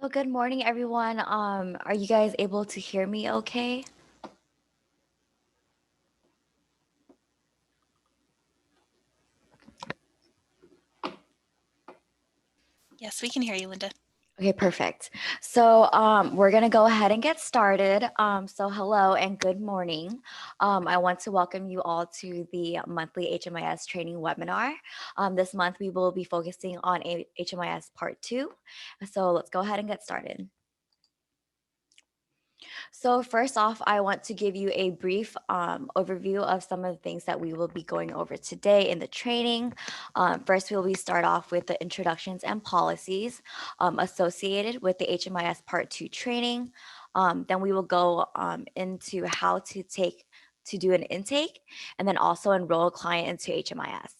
So good morning, everyone. Are you guys able to hear me okay? Yes, we can hear you, Linda. Okay, perfect. So we're gonna go ahead and get started. So hello and good morning. I want to welcome you all to the monthly HMIS training webinar. This month we will be focusing on HMIS Part 2. So let's go ahead and get started. So first off, I want to give you a brief overview of some of the things that we will be going over today in the training. First, we'll be start off with the introductions and policies associated with the HMIS Part 2 training. Then we will go into how to do an intake and then also enroll a client into HMIS.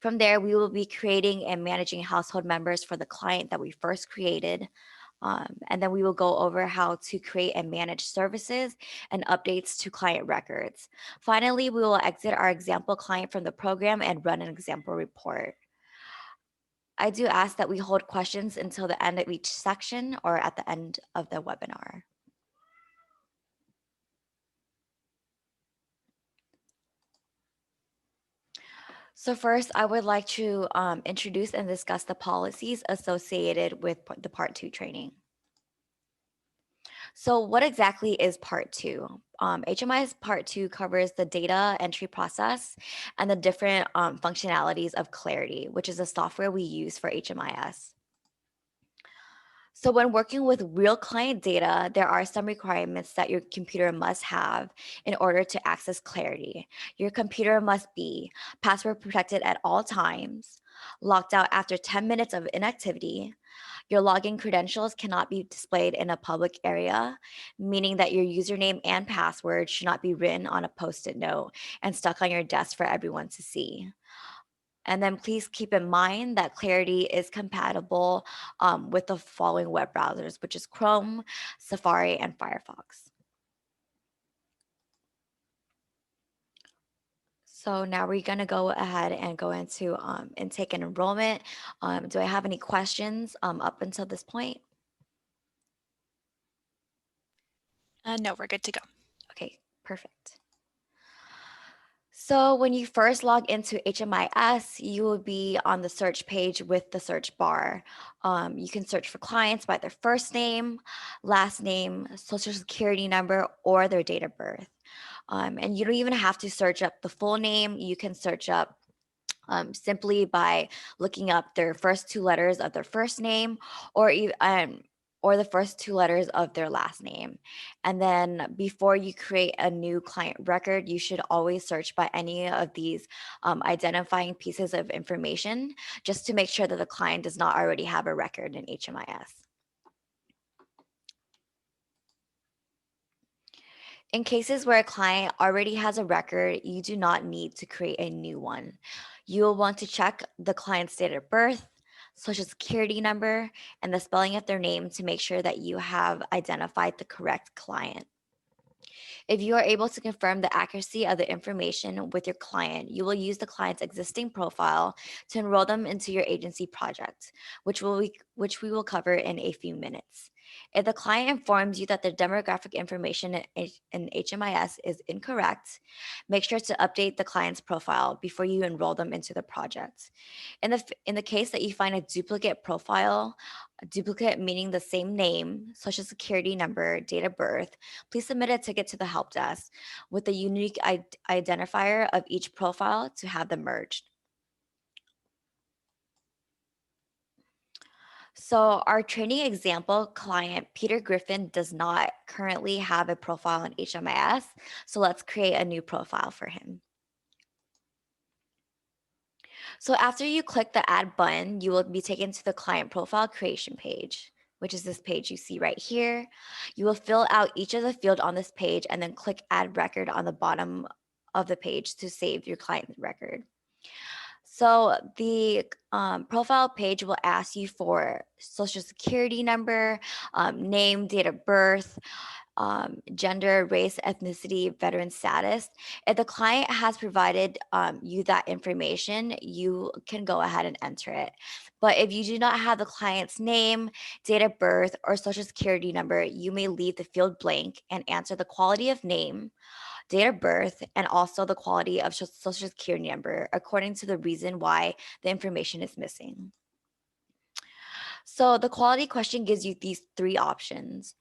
From there, we will be creating and managing household members for the client that we first created. And then we will go over how to create and manage services and updates to client records. Finally, we will exit our example client from the program and run an example report. I do ask that we hold questions until the end of each section or at the end of the webinar. So first, I would like to introduce and discuss the policies associated with the Part 2 training. So what exactly is Part 2? HMI's Part 2 covers the data entry process and the different functionalities of Clarity, which is the software we use for HMIS. So when working with real client data, there are some requirements that your computer must have in order to access Clarity. Your computer must be password protected at all times, locked out after 10 minutes of inactivity. Your login credentials cannot be displayed in a public area, meaning that your username and password should not be written on a post-it note and stuck on your desk for everyone to see. And then please keep in mind that Clarity is compatible with the following web browsers, which is Chrome, Safari, and Firefox. So now we're going to go ahead and go into intake and enrollment. Do I have any questions up until this point? No, we're good to go. Okay, perfect. So when you first log into HMIS, you will be on the search page with the search bar. You can search for clients by their first name, last name, social security number, or their date of birth. And you don't even have to search up the full name. You can search up simply by looking up their first two letters of their first name or the first two letters of their last name. And then before you create a new client record, you should always search by any of these identifying pieces of information just to make sure that the client does not already have a record in HMIS. In cases where a client already has a record, you do not need to create a new one. You will want to check the client's date of birth, social security number, and the spelling of their name to make sure that you have identified the correct client. If you are able to confirm the accuracy of the information with your client, you will use the client's existing profile to enroll them into your agency project, which we will cover in a few minutes. If the client informs you that the demographic information in HMIS is incorrect, make sure to update the client's profile before you enroll them into the project. In the case that you find a duplicate profile, a duplicate meaning the same name, social security number, date of birth, please submit a ticket to the help desk with the unique identifier of each profile to have them merged. So our training example client, Peter Griffin, does not currently have a profile in HMIS. So let's create a new profile for him. So after you click the add button, you will be taken to the client profile creation page, which is this page you see right here. You will fill out each of the field on this page and then click add record on the bottom of the page to save your client record. So the profile page will ask you for social security number, name, date of birth, gender, race, ethnicity, veteran status. If the client has provided you that information, you can go ahead and enter it. But if you do not have the client's name, date of birth, or social security number, you may leave the field blank and answer the quality of name, date of birth, and also the quality of social security number according to the reason why the information is missing. So the quality question gives you these three options.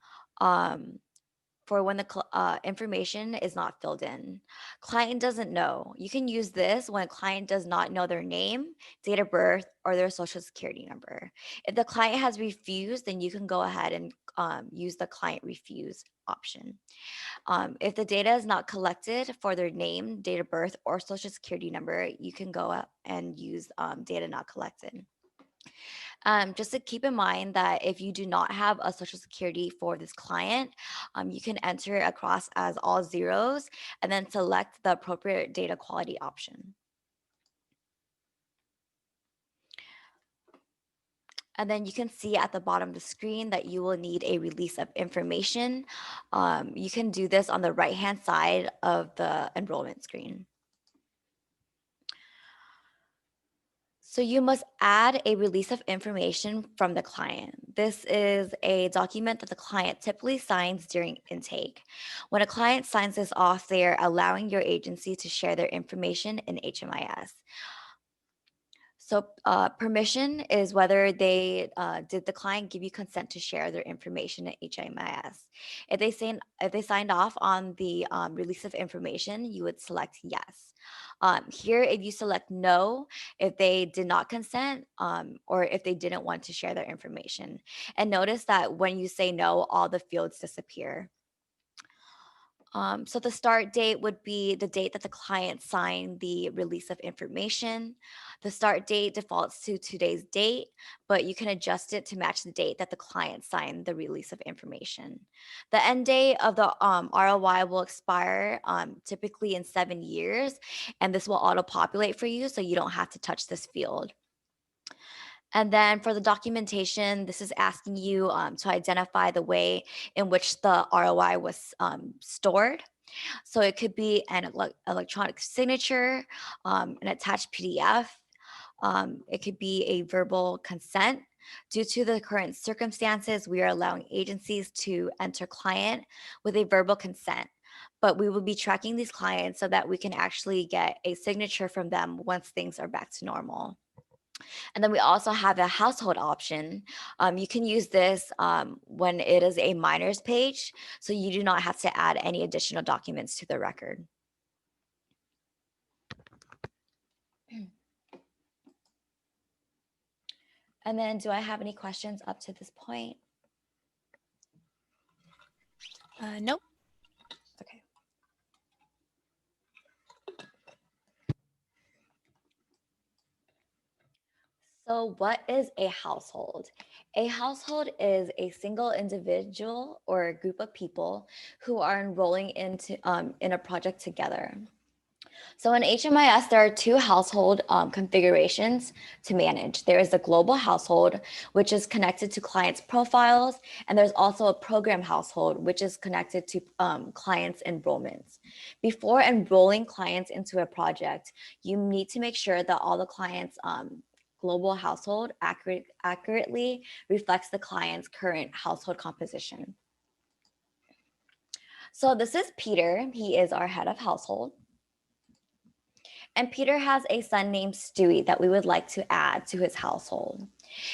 For when the information is not filled in. Client doesn't know. You can use this when a client does not know their name, date of birth, or their social security number. If the client has refused, then you can go ahead and use the client refuse option. If the data is not collected for their name, date of birth, or social security number, you can go up and use data not collected. Just to keep in mind that if you do not have a social security for this client, you can enter it across as all zeros and then select the appropriate data quality option. And then you can see at the bottom of the screen that you will need a release of information. You can do this on the right-hand side of the enrollment screen. So you must add a release of information from the client. This is a document that the client typically signs during intake. When a client signs this off, they are allowing your agency to share their information in HMIS. So permission is whether they did the client give you consent to share their information at HMIS. If they signed off on the release of information, you would select yes. Here, if you select no, if they did not consent or if they didn't want to share their information. And notice that when you say no, all the fields disappear. So the start date would be the date that the client signed the release of information. The start date defaults to today's date, but you can adjust it to match the date that the client signed the release of information. The end date of the ROI will expire typically in 7 years, and this will auto-populate for you, so you don't have to touch this field. And then for the documentation, this is asking you to identify the way in which the ROI was stored. So it could be an electronic signature, an attached PDF. It could be a verbal consent. Due to the current circumstances, we are allowing agencies to enter client with a verbal consent. But we will be tracking these clients so that we can actually get a signature from them once things are back to normal. And then we also have a household option. You can use this when it is a minors page, so you do not have to add any additional documents to the record. And then do I have any questions up to this point? Nope. Okay. So, what is a household? A household is a single individual or a group of people who are enrolling into in a project together. So in HMIS, there are two household configurations to manage. There is the global household, which is connected to clients' profiles, and there's also a program household, which is connected to clients' enrollments. Before enrolling clients into a project, you need to make sure that all the clients' global household accurately reflects the client's current household composition. So this is Peter. He is our head of household. And Peter has a son named Stewie that we would like to add to his household.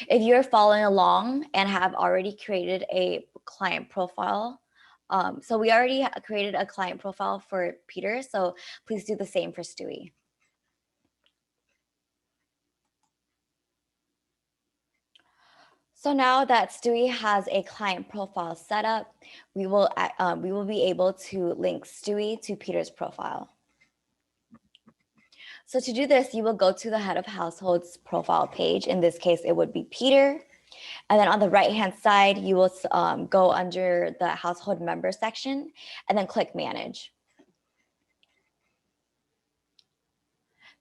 If you're following along and have already created a client profile, so we already created a client profile for Peter, so please do the same for Stewie. So now that Stewie has a client profile set up, we will be able to link Stewie to Peter's profile. So to do this, you will go to the head of household's profile page. In this case, it would be Peter. And then on the right-hand side, you will go under the household member section and then click manage.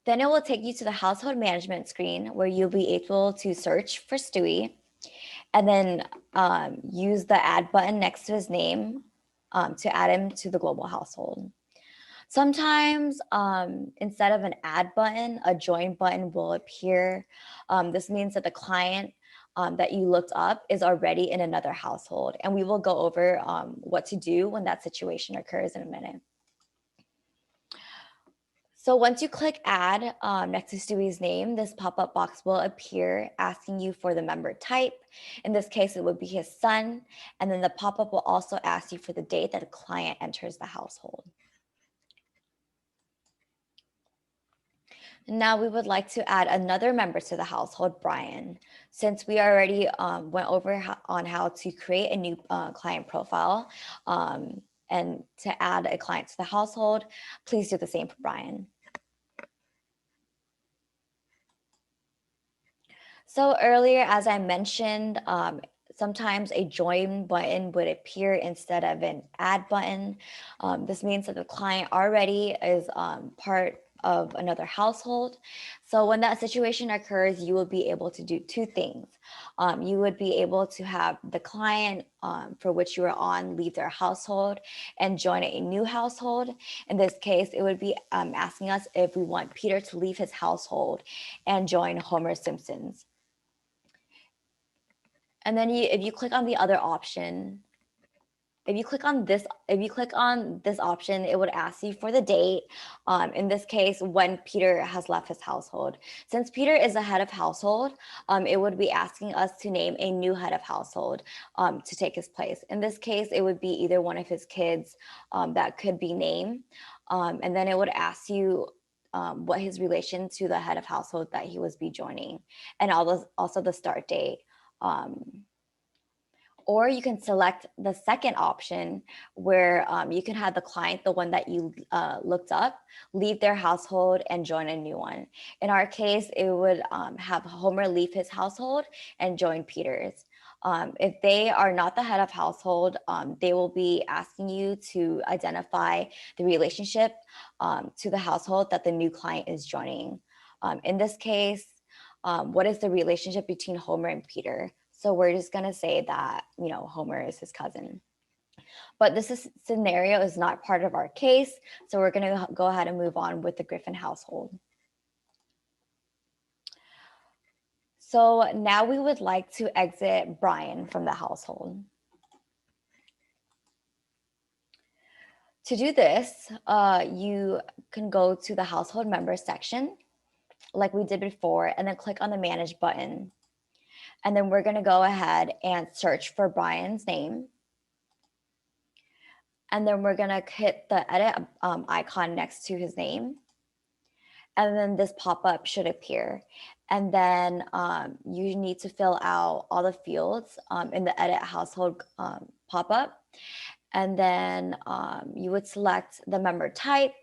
Then it will take you to the household management screen where you'll be able to search for Stewie and then use the add button next to his name to add him to the global household. Sometimes instead of an add button, a join button will appear. This means that the client that you looked up is already in another household. And we will go over what to do when that situation occurs in a minute. So once you click add next to Stewie's name, this pop-up box will appear asking you for the member type. In this case, it would be his son. And then the pop-up will also ask you for the date that the client enters the household. Now we would like to add another member to the household, Brian. Since we already went over on how to create a new client profile and to add a client to the household, please do the same for Brian. So earlier, as I mentioned, sometimes a join button would appear instead of an add button. This means that the client already is part of another household. So when that situation occurs, you will be able to do two things. You would be able to have the client for which you are on leave their household and join a new household. In this case, it would be asking us if we want Peter to leave his household and join Homer Simpson's. And then if you click on the other option, if you click on this option, it would ask you for the date. In this case, when Peter has left his household. Since Peter is the head of household, it would be asking us to name a new head of household to take his place. In this case, it would be either one of his kids that could be named. And then it would ask you what his relation to the head of household that he was be joining, and also the start date. Or you can select the second option where you can have the client, the one that you looked up, leave their household and join a new one. In our case, it would have Homer leave his household and join Peter's. If they are not the head of household, they will be asking you to identify the relationship to the household that the new client is joining. In this case, what is the relationship between Homer and Peter? So we're just going to say that, Homer is his cousin. But scenario is not part of our case. So we're going to go ahead and move on with the Griffin household. So now we would like to exit Brian from the household. To do this, you can go to the household members section like we did before, and then click on the manage button. And then we're going to go ahead and search for Brian's name. And then we're going to hit the edit icon next to his name. And then this pop-up should appear. And then you need to fill out all the fields in the edit household pop-up. And then you would select the member type,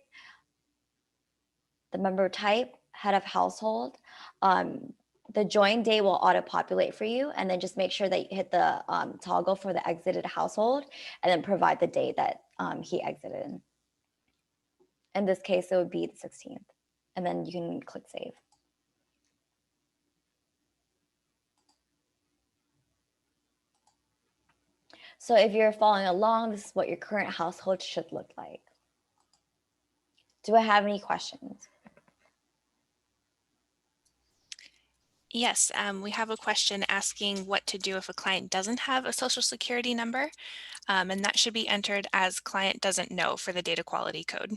head of household. The join date will auto-populate for you, and then just make sure that you hit the toggle for the exited household and then provide the date that he exited. In this case, it would be the 16th, and then you can click save. So if you're following along, this is what your current household should look like. Do I have any questions? Yes, we have a question asking what to do if a client doesn't have a social security number, and that should be entered as client doesn't know for the data quality code.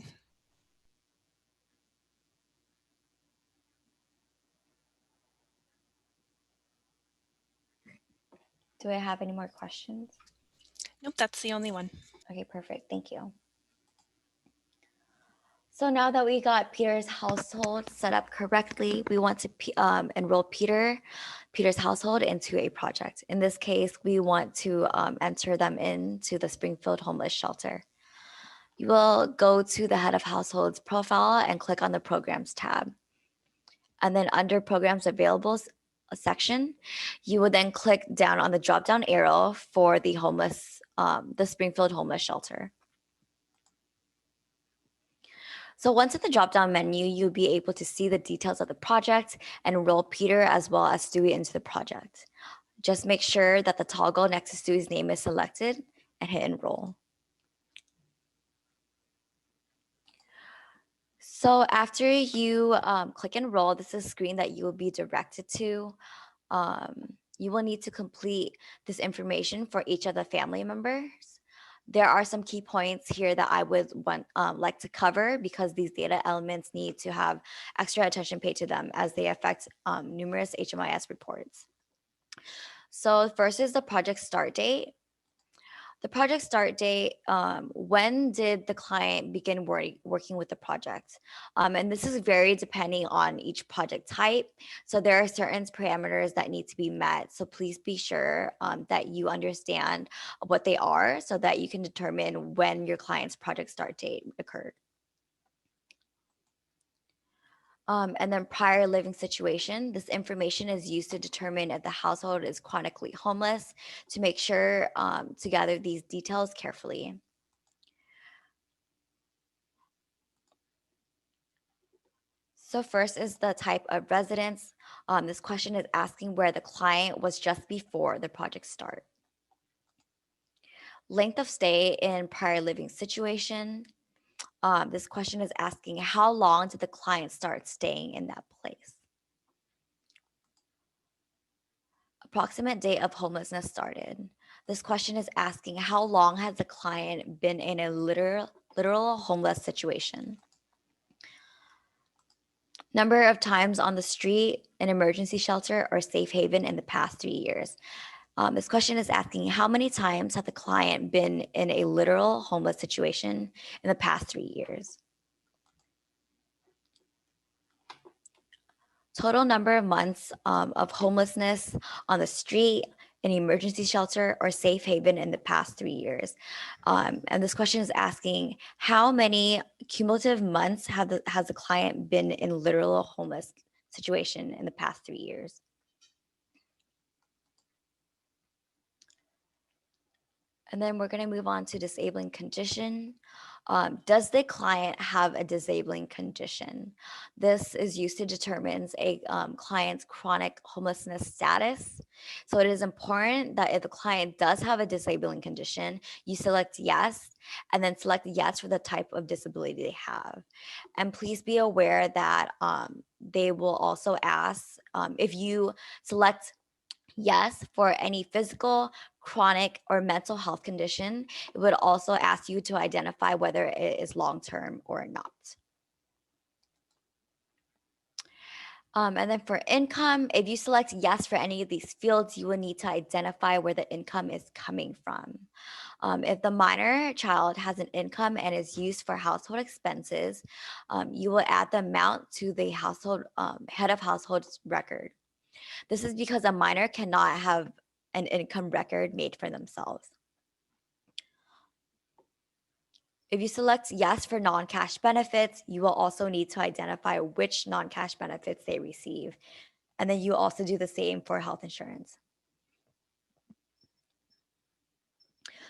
Do I have any more questions? Nope, that's the only one. Okay, perfect. Thank you. So now that we got Peter's household set up correctly, we want to enroll Peter's household into a project. In this case, we want to enter them into the Springfield Homeless Shelter. You will go to the head of household's profile and click on the programs tab. And then under programs available section, you will then click down on the drop-down arrow for the Springfield Homeless Shelter. So once at the drop-down menu, you'll be able to see the details of the project and enroll Peter as well as Stewie into the project. Just make sure that the toggle next to Stewie's name is selected and hit enroll. So after you click enroll, this is a screen that you will be directed to. You will need to complete this information for each of the family members. There are some key points here that I would like to cover because these data elements need to have extra attention paid to them as they affect numerous HMIS reports. So first is the project start date. The project start date, when did the client begin working with the project? And this is very depending on each project type. So there are certain parameters that need to be met. So please be sure that you understand what they are so that you can determine when your client's project start date occurred. And then prior living situation. This information is used to determine if the household is chronically homeless to make sure to gather these details carefully. So first is the type of residence. This question is asking where the client was just before the project start. Length of stay in prior living situation. This question is asking how long did the client start staying in that place? Approximate date of homelessness started. This question is asking how long has the client been in a literal homeless situation? Number of times on the street, an emergency shelter, or safe haven in the past 3 years. This question is asking how many times has the client been in a literal homeless situation in the past 3 years? Total number of months of homelessness on the street, an emergency shelter, or safe haven in the past 3 years. And this question is asking how many cumulative months has the client been in literal homeless situation in the past 3 years? And then we're going to move on to disabling condition. Does the client have a disabling condition? This is used to determine a client's chronic homelessness status. So it is important that if the client does have a disabling condition, you select yes, and then select yes for the type of disability they have. And please be aware that they will also ask if you select yes, for any physical, chronic, or mental health condition, it would also ask you to identify whether it is long term or not. And then for income, if you select yes for any of these fields, you will need to identify where the income is coming from. If the minor child has an income and is used for household expenses, you will add the amount to the household head of household's record. This is because a minor cannot have an income record made for themselves. If you select yes for non-cash benefits, you will also need to identify which non-cash benefits they receive. And then you also do the same for health insurance.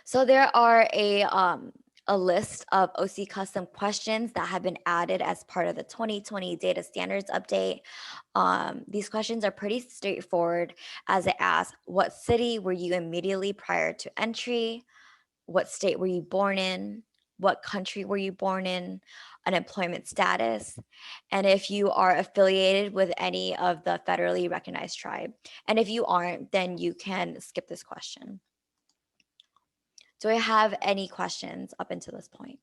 So there are a list of OC custom questions that have been added as part of the 2020 data standards update. These questions are pretty straightforward as it asks, what city were you immediately prior to entry? What state were you born in? What country were you born in? Unemployment status, and if you are affiliated with any of the federally recognized tribe. And if you aren't, then you can skip this question. Do I have any questions up until this point?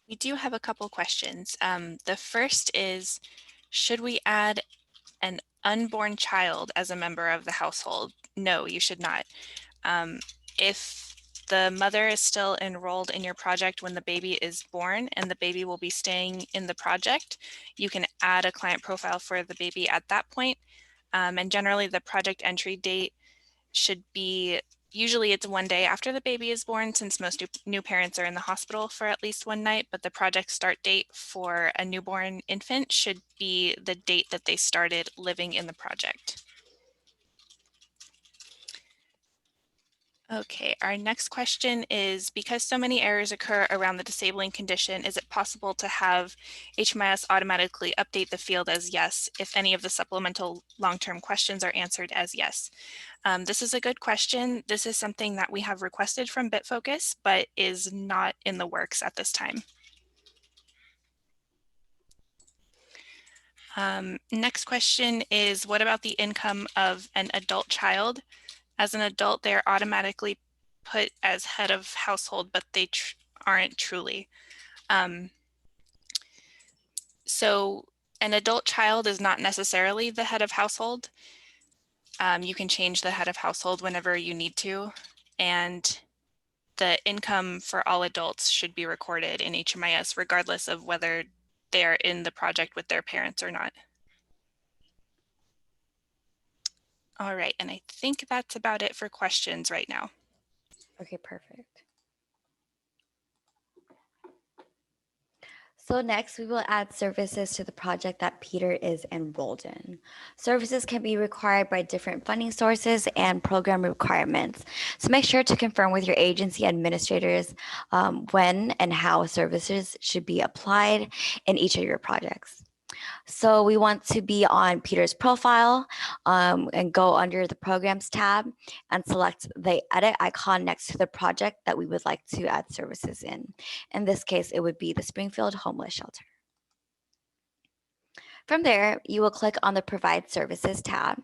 We do have a couple questions. The first is, should we add an unborn child as a member of the household? No, you should not. If the mother is still enrolled in your project when the baby is born and the baby will be staying in the project, you can add a client profile for the baby at that point. And generally the project entry date should be, usually it's 1 day after the baby is born, since most new parents are in the hospital for at least one night, but the project start date for a newborn infant should be the date that they started living in the project. Okay, our next question is, because so many errors occur around the disabling condition, is it possible to have HMIS automatically update the field as yes if any of the supplemental long-term questions are answered as yes? This is a good question. This is something that we have requested from BitFocus, but is not in the works at this time. Next question is, what about the income of an adult child? As an adult, they're automatically put as head of household, but they aren't truly. So an adult child is not necessarily the head of household. You can change the head of household whenever you need to, and the income for all adults should be recorded in HMIS regardless of whether they're in the project with their parents or not. All right, and I think that's about it for questions right now. Okay, perfect. So next, we will add services to the project that Peter is enrolled in. Services can be required by different funding sources and program requirements. So make sure to confirm with your agency administrators when and how services should be applied in each of your projects. So we want to be on Peter's profile and go under the programs tab and select the edit icon next to the project that we would like to add services in. In this case, it would be the Springfield Homeless Shelter. From there, you will click on the Provide Services tab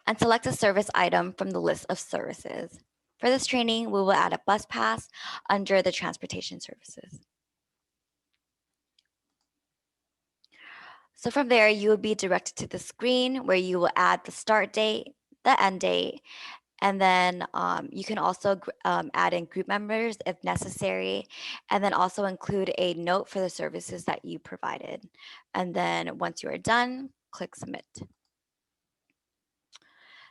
and select a service item from the list of services. For this training, we will add a bus pass under the transportation services. So from there, you will be directed to the screen where you will add the start date, the end date, and then you can also add in group members if necessary, and then also include a note for the services that you provided. And then once you are done, click submit.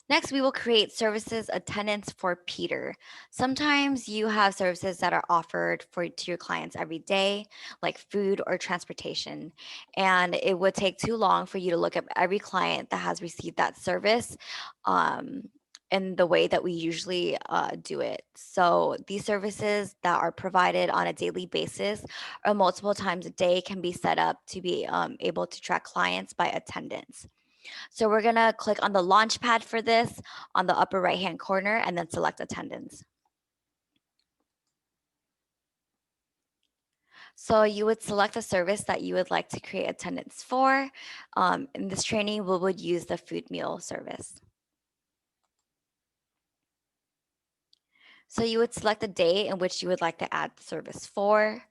Next, we will create services attendance for Peter. Sometimes you have services that are offered to your clients every day, like food or transportation, and it would take too long for you to look at every client that has received that service in the way that we usually do it. So these services that are provided on a daily basis or multiple times a day can be set up to be able to track clients by attendance. So we're gonna click on the launch pad for this on the upper right hand corner and then select attendance. So you would select the service that you would like to create attendance for. In this training, we would use the food meal service. So you would select the day in which you would like to add the service for.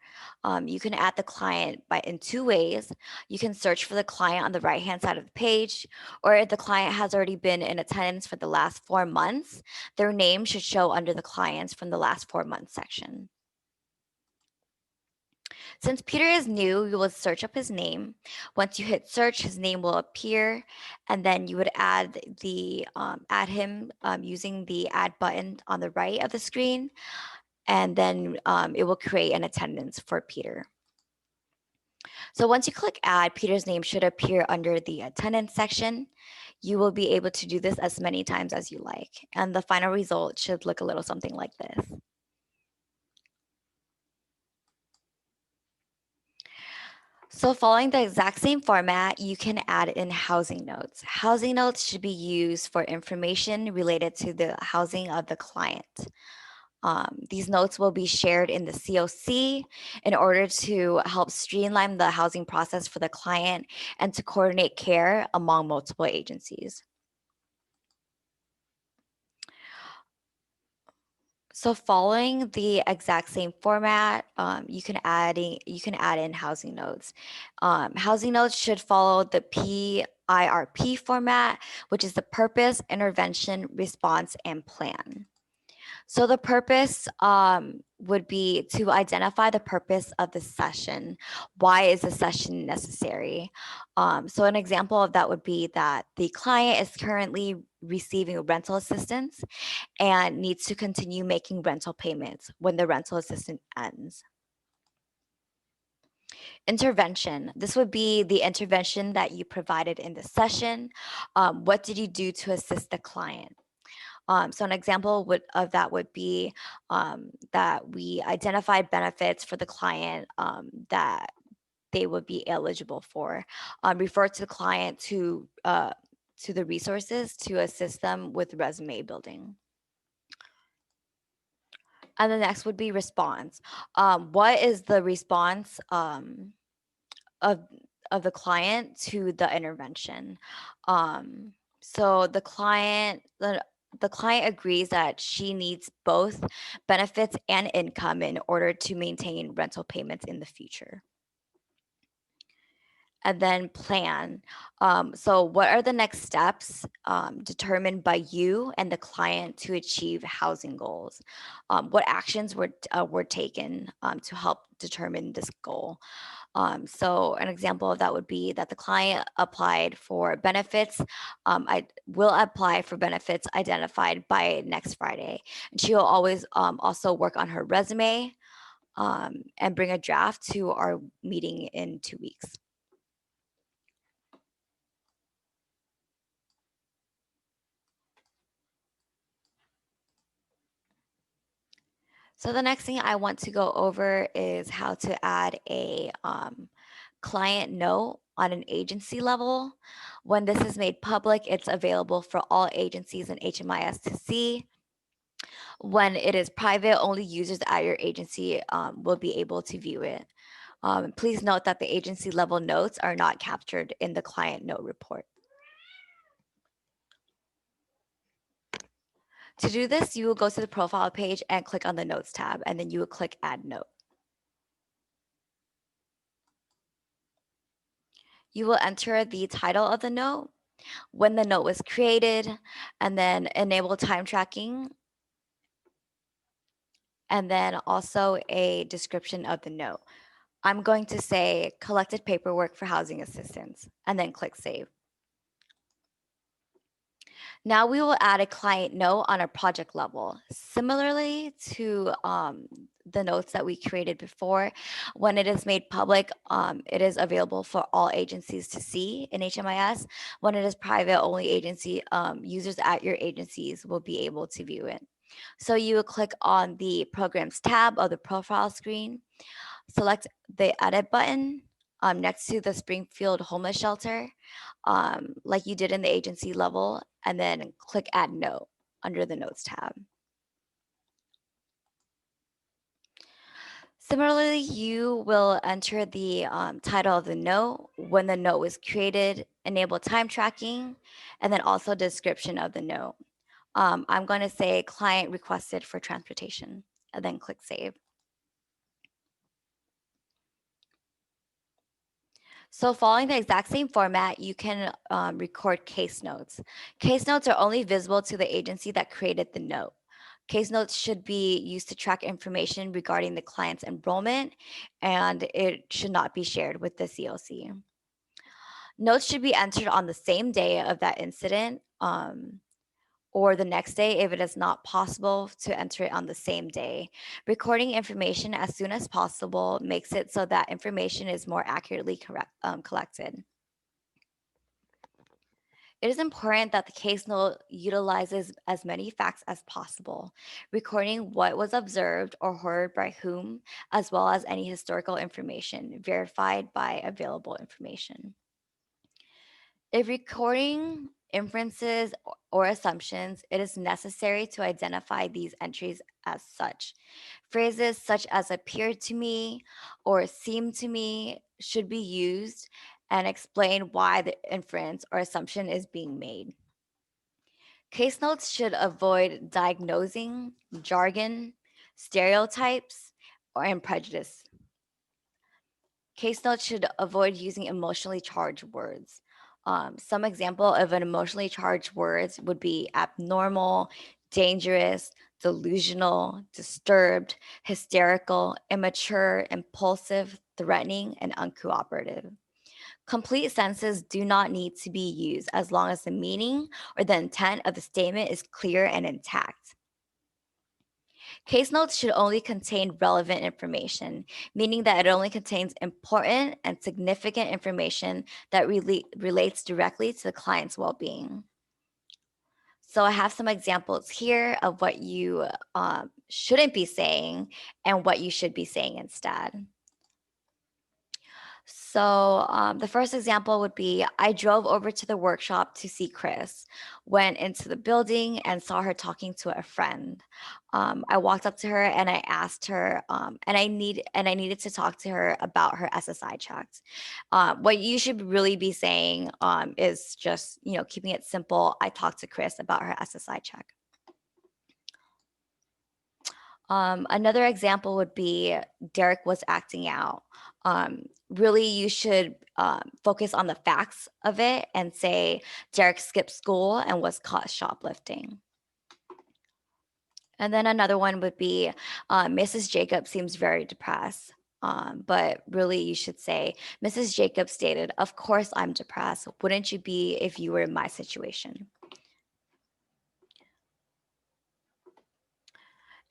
You can add the client in two ways. You can search for the client on the right-hand side of the page, or if the client has already been in attendance for the last 4 months, their name should show under the clients from the last 4 months section. Since Peter is new, you will search up his name. Once you hit search, his name will appear, and then you would add him using the add button on the right of the screen, and then it will create an attendance for Peter. So once you click add, Peter's name should appear under the attendance section. You will be able to do this as many times as you like, and the final result should look a little something like this. So following the exact same format, you can add in housing notes. Housing notes should be used for information related to the housing of the client. These notes will be shared in the COC in order to help streamline the housing process for the client and to coordinate care among multiple agencies. So following the exact same format, you can add in housing notes. Housing notes should follow the PIRP format, which is the purpose, intervention, response, and plan. So the purpose would be to identify the purpose of the session. Why is the session necessary? So an example of that would be that the client is currently receiving rental assistance and needs to continue making rental payments when the rental assistance ends. Intervention. This would be the intervention that you provided in the session. What did you do to assist the client? So an example of that would be that we identified benefits for the client that they would be eligible for. Refer to the client to the resources to assist them with resume building. And the next would be response. What is the response of of the client to the intervention? So the client agrees that she needs both benefits and income in order to maintain rental payments in the future. And then plan. So, what are the next steps determined by you and the client to achieve housing goals? What actions were taken to help determine this goal? So, an example of that would be that the client applied for benefits. I will apply for benefits identified by next Friday. And she will always also work on her resume and bring a draft to our meeting in 2 weeks. So the next thing I want to go over is how to add a client note on an agency level. When this is made public, it's available for all agencies and HMIS to see. When it is private, only users at your agency will be able to view it. Please note that the agency level notes are not captured in the client note report. To do this, you will go to the profile page and click on the notes tab, and then you will click add note. You will enter the title of the note, when the note was created, and then enable time tracking, and then also a description of the note. I'm going to say collected paperwork for housing assistance, and then click save. Now we will add a client note on a project level. Similarly to the notes that we created before, when it is made public, it is available for all agencies to see in HMIS. When it is private, only agency users at your agencies will be able to view it. So you will click on the programs tab of the profile screen, select the edit button next to the Springfield Homeless Shelter, like you did in the agency level, and then click add note under the notes tab. Similarly, you will enter the title of the note, when the note was created, enable time tracking, and then also description of the note. I'm going to say client requested for transportation, and then click save. So following the exact same format, you can record case notes. Case notes are only visible to the agency that created the note. Case notes should be used to track information regarding the client's enrollment, and it should not be shared with the COC. Notes should be entered on the same day of that incident, or the next day if it is not possible to enter it on the same day. Recording information as soon as possible makes it so that information is more accurately collected. It is important that the case note utilizes as many facts as possible, recording what was observed or heard by whom, as well as any historical information verified by available information. If recording inferences or assumptions, it is necessary to identify these entries as such. Phrases such as appeared to me or seemed to me should be used and explain why the inference or assumption is being made. Case notes should avoid diagnosing jargon, stereotypes, and prejudice. Case notes should avoid using emotionally charged words. Some example of an emotionally charged words would be abnormal, dangerous, delusional, disturbed, hysterical, immature, impulsive, threatening, and uncooperative. Complete sentences do not need to be used as long as the meaning or the intent of the statement is clear and intact. Case notes should only contain relevant information, meaning that it only contains important and significant information that relates directly to the client's well being. So I have some examples here of what you shouldn't be saying and what you should be saying instead. So the first example would be I drove over to the workshop to see Chris, went into the building and saw her talking to a friend. I walked up to her and I asked her, and I needed to talk to her about her SSI checks. What you should really be saying is just keeping it simple. I talked to Chris about her SSI check. Another example would be Derek was acting out. Really, you should focus on the facts of it and say Derek skipped school and was caught shoplifting. And then another one would be Mrs. Jacob seems very depressed. But really, you should say, Mrs. Jacob stated, "Of course, I'm depressed. Wouldn't you be if you were in my situation?"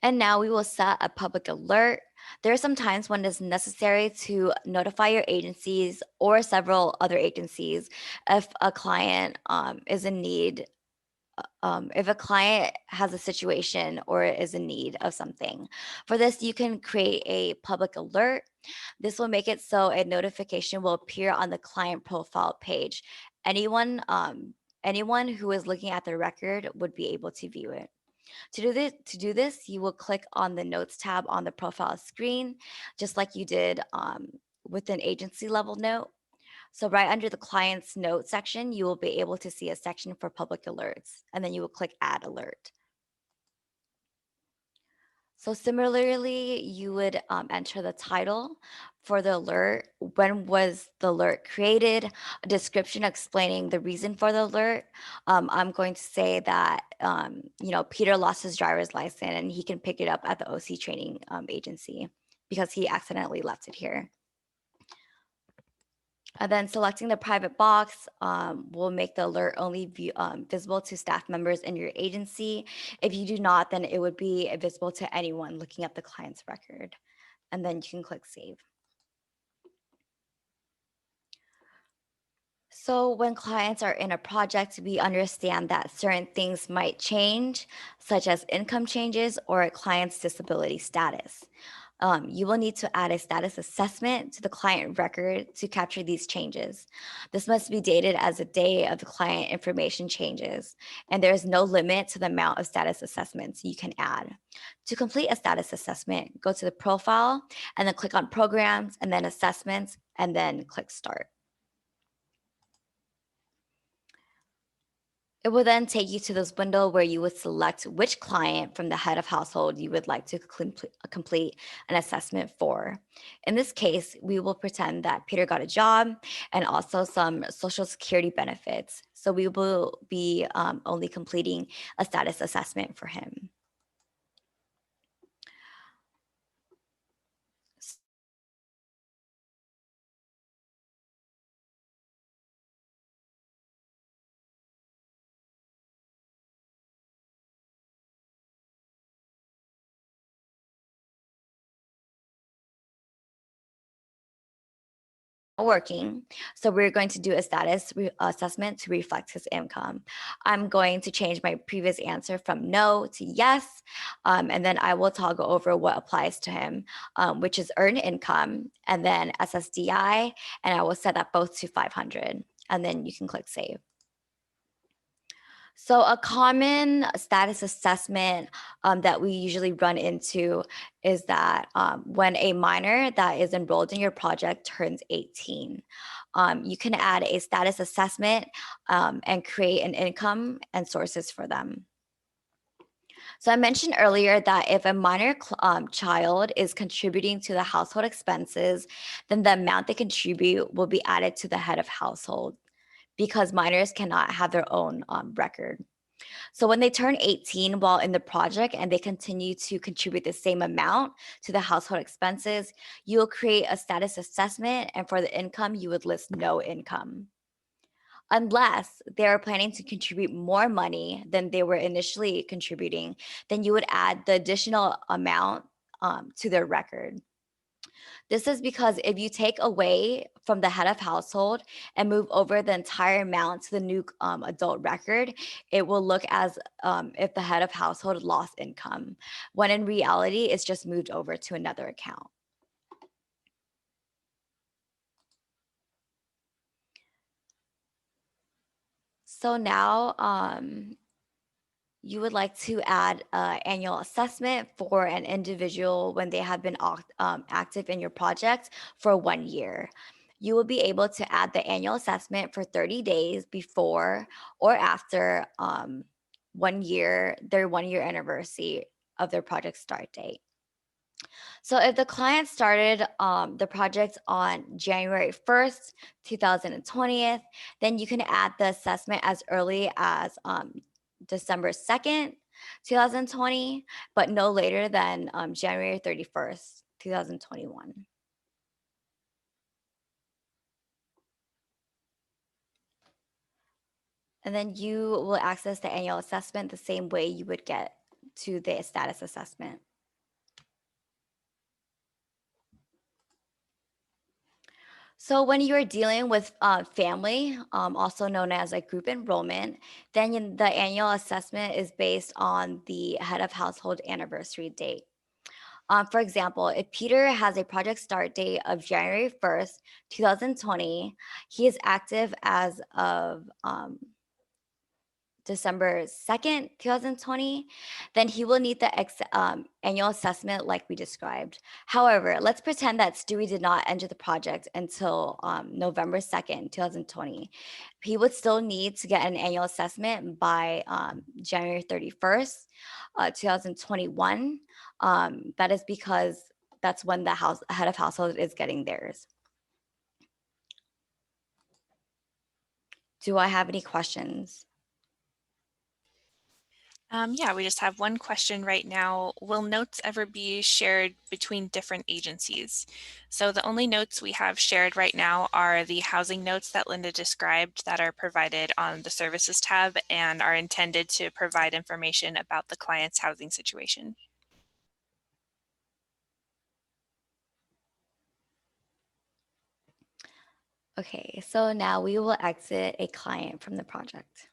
And now we will set a public alert. There are some times when it's necessary to notify your agencies or several other agencies if a client is in need. If a client has a situation or is in need of something. For this, you can create a public alert. This will make it so a notification will appear on the client profile page. Anyone who is looking at the record would be able to view it. To do this, you will click on the Notes tab on the profile screen, just like you did with an agency level note. So right under the client's note section, you will be able to see a section for public alerts, and then you will click Add Alert. So similarly, you would enter the title for the alert, when was the alert created, a description explaining the reason for the alert. I'm going to say that, Peter lost his driver's license and he can pick it up at the OC training agency because he accidentally left it here. And then selecting the private box will make the alert only visible to staff members in your agency. If you do not, then it would be visible to anyone looking at the client's record. And then you can click Save. So when clients are in a project, we understand that certain things might change, such as income changes or a client's disability status. You will need to add a status assessment to the client record to capture these changes. This must be dated as the day of the client information changes, and there is no limit to the amount of status assessments you can add. To complete a status assessment, go to the profile and then click on Programs and then Assessments and then click Start. It will then take you to this window where you would select which client from the head of household you would like to complete an assessment for. In this case, we will pretend that Peter got a job and also some Social Security benefits. So we will be only completing a status assessment for him. Working. So we're going to do a status assessment to reflect his income. I'm going to change my previous answer from no to yes, and then I will toggle over what applies to him, which is earned income, and then SSDI, and I will set that both to 500, and then you can click Save. So a common status assessment that we usually run into is that when a minor that is enrolled in your project turns 18, you can add a status assessment and create an income and sources for them. So I mentioned earlier that if a minor child is contributing to the household expenses, then the amount they contribute will be added to the head of household because minors cannot have their own record. So when they turn 18 while in the project and they continue to contribute the same amount to the household expenses, you will create a status assessment, and for the income, you would list no income. Unless they are planning to contribute more money than they were initially contributing, then you would add the additional amount to their record. This is because if you take away from the head of household and move over the entire amount to the new adult record, it will look as if the head of household lost income, when in reality, it's just moved over to another account. So now you would like to add an annual assessment for an individual when they have been active in your project for 1 year. You will be able to add the annual assessment for 30 days before or after 1 year, their 1 year anniversary of their project start date. So if the client started the project on January 1st, 2020, then you can add the assessment as early as December 2nd, 2020, but no later than January 31st, 2021. And then you will access the annual assessment the same way you would get to the status assessment. So when you're dealing with family, also known as a group enrollment, then the annual assessment is based on the head of household anniversary date. For example, if Peter has a project start date of January 1st, 2020, he is active as of December 2nd, 2020, then he will need the annual assessment like we described. However, let's pretend that Stewie did not enter the project until November 2nd, 2020. He would still need to get an annual assessment by January 31st, 2021. That is because that's when the head of household is getting theirs. Do I have any questions? Yeah, we just have one question right now. Will notes ever be shared between different agencies? So the only notes we have shared right now are the housing notes that Linda described that are provided on the services tab and are intended to provide information about the client's housing situation. Okay, so now we will exit a client from the project.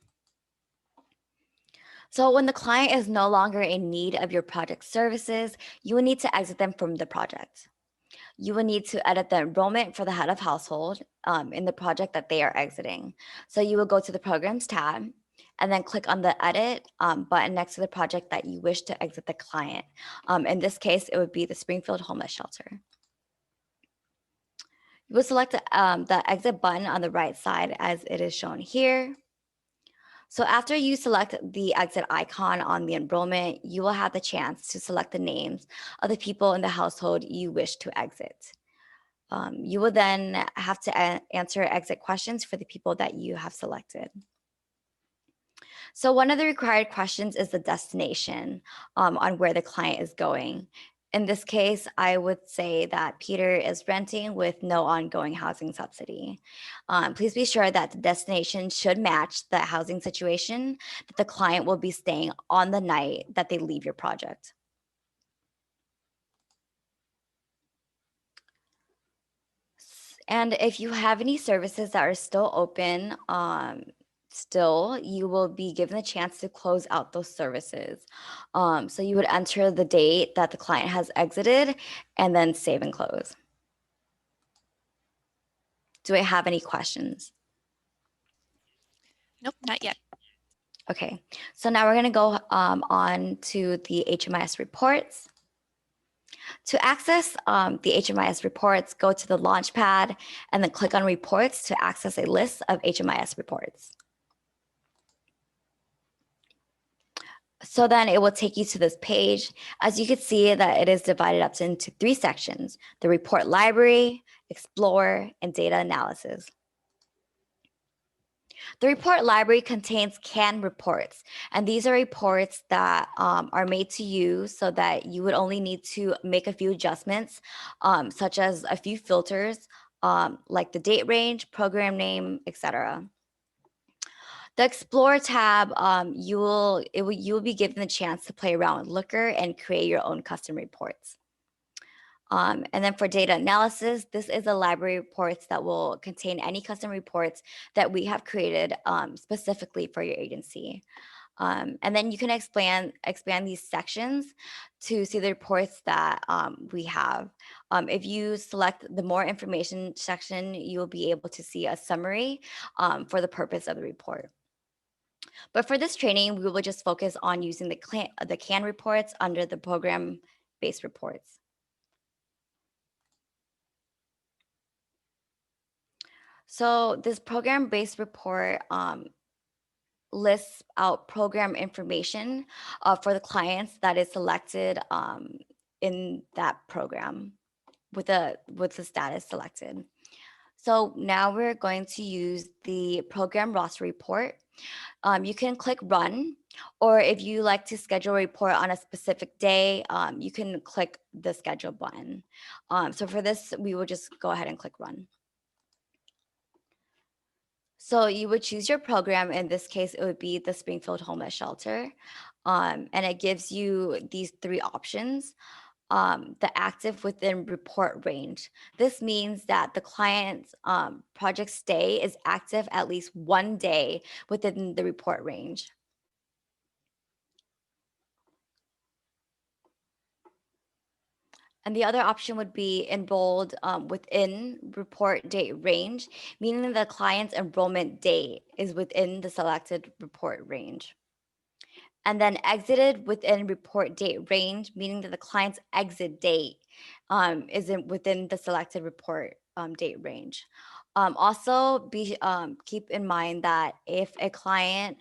So when the client is no longer in need of your project services, you will need to exit them from the project. You will need to edit the enrollment for the head of household in the project that they are exiting. So you will go to the programs tab and then click on the edit button next to the project that you wish to exit the client. In this case, it would be the Springfield Homeless Shelter. You will select the exit button on the right side as it is shown here. So after you select the exit icon on the enrollment, you will have the chance to select the names of the people in the household you wish to exit. You will then have to answer exit questions for the people that you have selected. So one of the required questions is the destination on where the client is going. In this case, I would say that Peter is renting with no ongoing housing subsidy. Please be sure that the destination should match the housing situation that the client will be staying on the night that they leave your project. And if you have any services that are still open, you will be given a chance to close out those services. So you would enter the date that the client has exited and then save and close. Do I have any questions? Nope, not yet. Okay, so now we're going to go on to the HMIS reports. To access the HMIS reports, go to the Launchpad and then click on Reports to access a list of HMIS reports. So then it will take you to this page. As you can see that it is divided up into 3 sections: the report library, explore, and data analysis. The report library contains canned reports, and these are reports that are made to you so that you would only need to make a few adjustments, such as a few filters, like the date range, program name, etc. The Explore tab, you will be given the chance to play around with Looker and create your own custom reports. And then for data analysis, this is a library of reports that will contain any custom reports that we have created specifically for your agency. And then you can expand these sections to see the reports that we have. If you select the more information section, you'll be able to see a summary for the purpose of the report. But for this training, we will just focus on using the CAN reports under the program-based reports. So this program-based report lists out program information for the clients that is selected in that program with the status selected. So now we're going to use the program roster report. You can click run, or if you like to schedule a report on a specific day, you can click the schedule button. So for this, we will just go ahead and click run. So you would choose your program. In this case, it would be the Springfield Homeless Shelter. And it gives you these three options. The active within report range. This means that the client's project stay is active at least 1 day within the report range. And the other option would be enrolled within report date range, meaning the client's enrollment date is within the selected report range. And then exited within report date range, meaning that the client's exit date isn't within the selected report date range. Also, keep in mind that if a client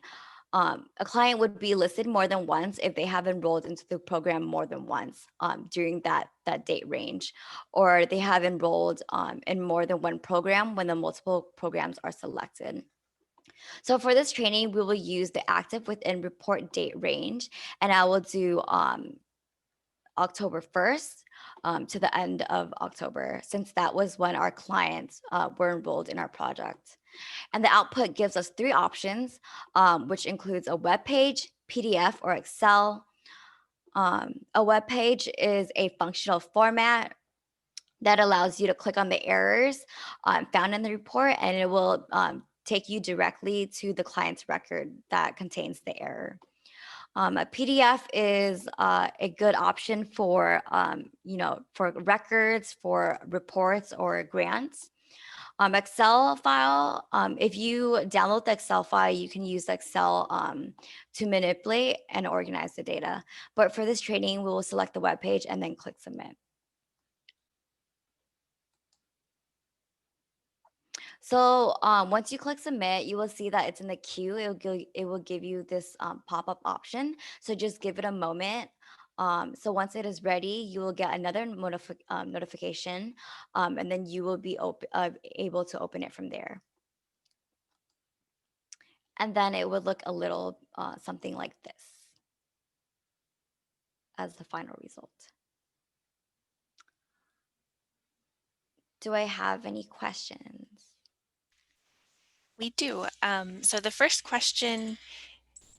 would be listed more than once if they have enrolled into the program more than once during that date range, or they have enrolled in more than one program when the multiple programs are selected. So for this training, we will use the active within report date range, and I will do October 1st to the end of October, since that was when our clients were enrolled in our project. And the output gives us three options, which includes a web page, PDF, or Excel. A web page is a functional format that allows you to click on the errors found in the report, and it will take you directly to the client's record that contains the error. A PDF is a good option for, for records, for reports or grants. Excel file, if you download the Excel file, you can use Excel to manipulate and organize the data. But for this training, we will select the web page and then click submit. So once you click submit, you will see that it's in the queue. It will give you this pop-up option. So just give it a moment. So once it is ready, you will get another notification, and then you will be able to open it from there. And then it would look a little something like this as the final result. Do I have any questions? We do. So the first question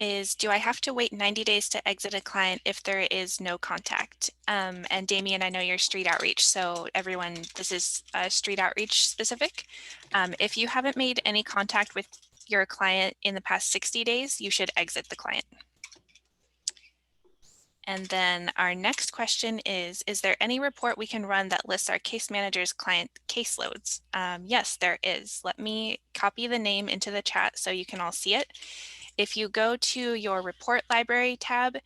is, do I have to wait 90 days to exit a client if there is no contact? And Damien, I know you're street outreach, so everyone, this is street outreach specific. If you haven't made any contact with your client in the past 60 days, you should exit the client. And then our next question is there any report we can run that lists our case manager's client caseloads? Yes, there is. Let me copy the name into the chat so you can all see it. If you go to your report library tab,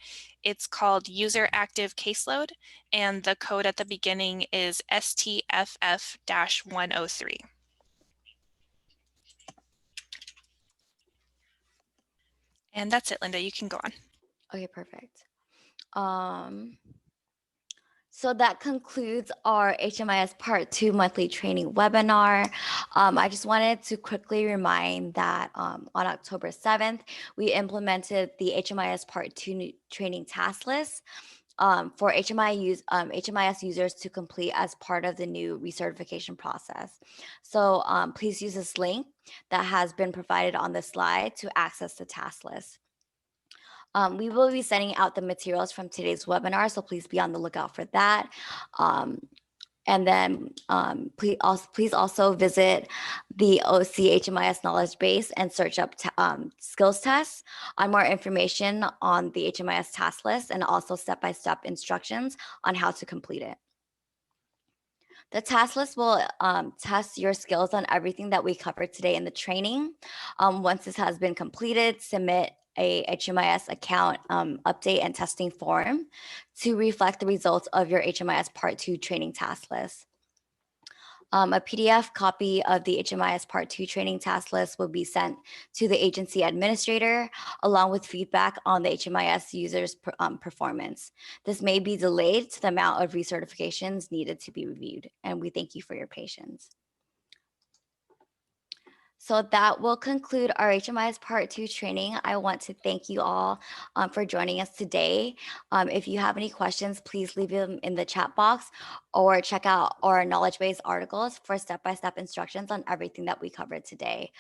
it's called user active caseload, and the code at the beginning is STFF-103. And that's it, Linda, you can go on. Okay, perfect. So that concludes our HMIS Part 2 monthly training webinar. I just wanted to quickly remind that on October 7th, we implemented the HMIS Part 2 training task list for HMIS users to complete as part of the new recertification process. So please use this link that has been provided on the slide to access the task list. We will be sending out the materials from today's webinar, so please be on the lookout for that. And then please also visit the OC HMIS knowledge base and search up skills tests on more information on the HMIS task list and also step-by-step instructions on how to complete it. The task list will test your skills on everything that we covered today in the training. Once this has been completed, submit a HMIS account update and testing form to reflect the results of your HMIS Part 2 training task list. A PDF copy of the HMIS Part 2 training task list will be sent to the agency administrator along with feedback on the HMIS user's performance. This may be delayed to the amount of recertifications needed to be reviewed, and we thank you for your patience. So that will conclude our HMIS Part 2 training. I want to thank you all for joining us today. If you have any questions, please leave them in the chat box or check out our knowledge base articles for step-by-step instructions on everything that we covered today.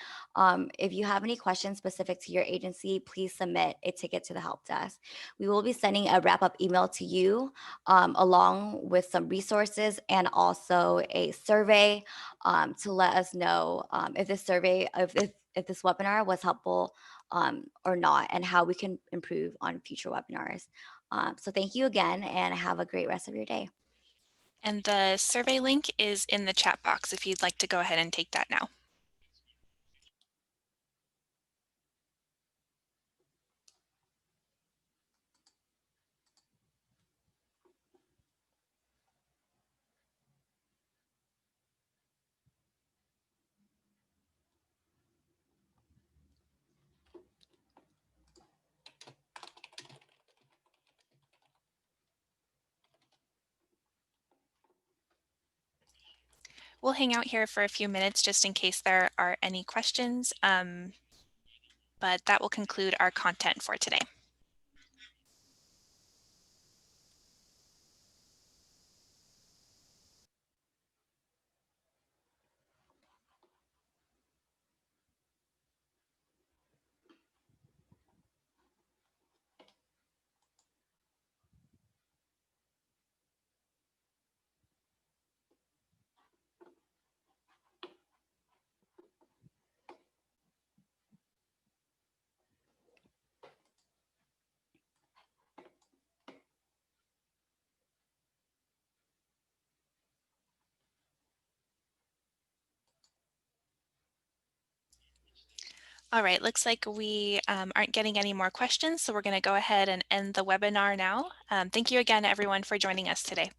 If you have any questions specific to your agency, please submit a ticket to the help desk. We will be sending a wrap-up email to you along with some resources and also a survey to let us know if this survey, if this webinar was helpful or not, and how we can improve on future webinars. So thank you again, and have a great rest of your day. And the survey link is in the chat box if you'd like to go ahead and take that now. We'll hang out here for a few minutes just in case there are any questions, but that will conclude our content for today. All right, looks like we aren't getting any more questions, so we're going to go ahead and end the webinar now. Thank you again, everyone, for joining us today.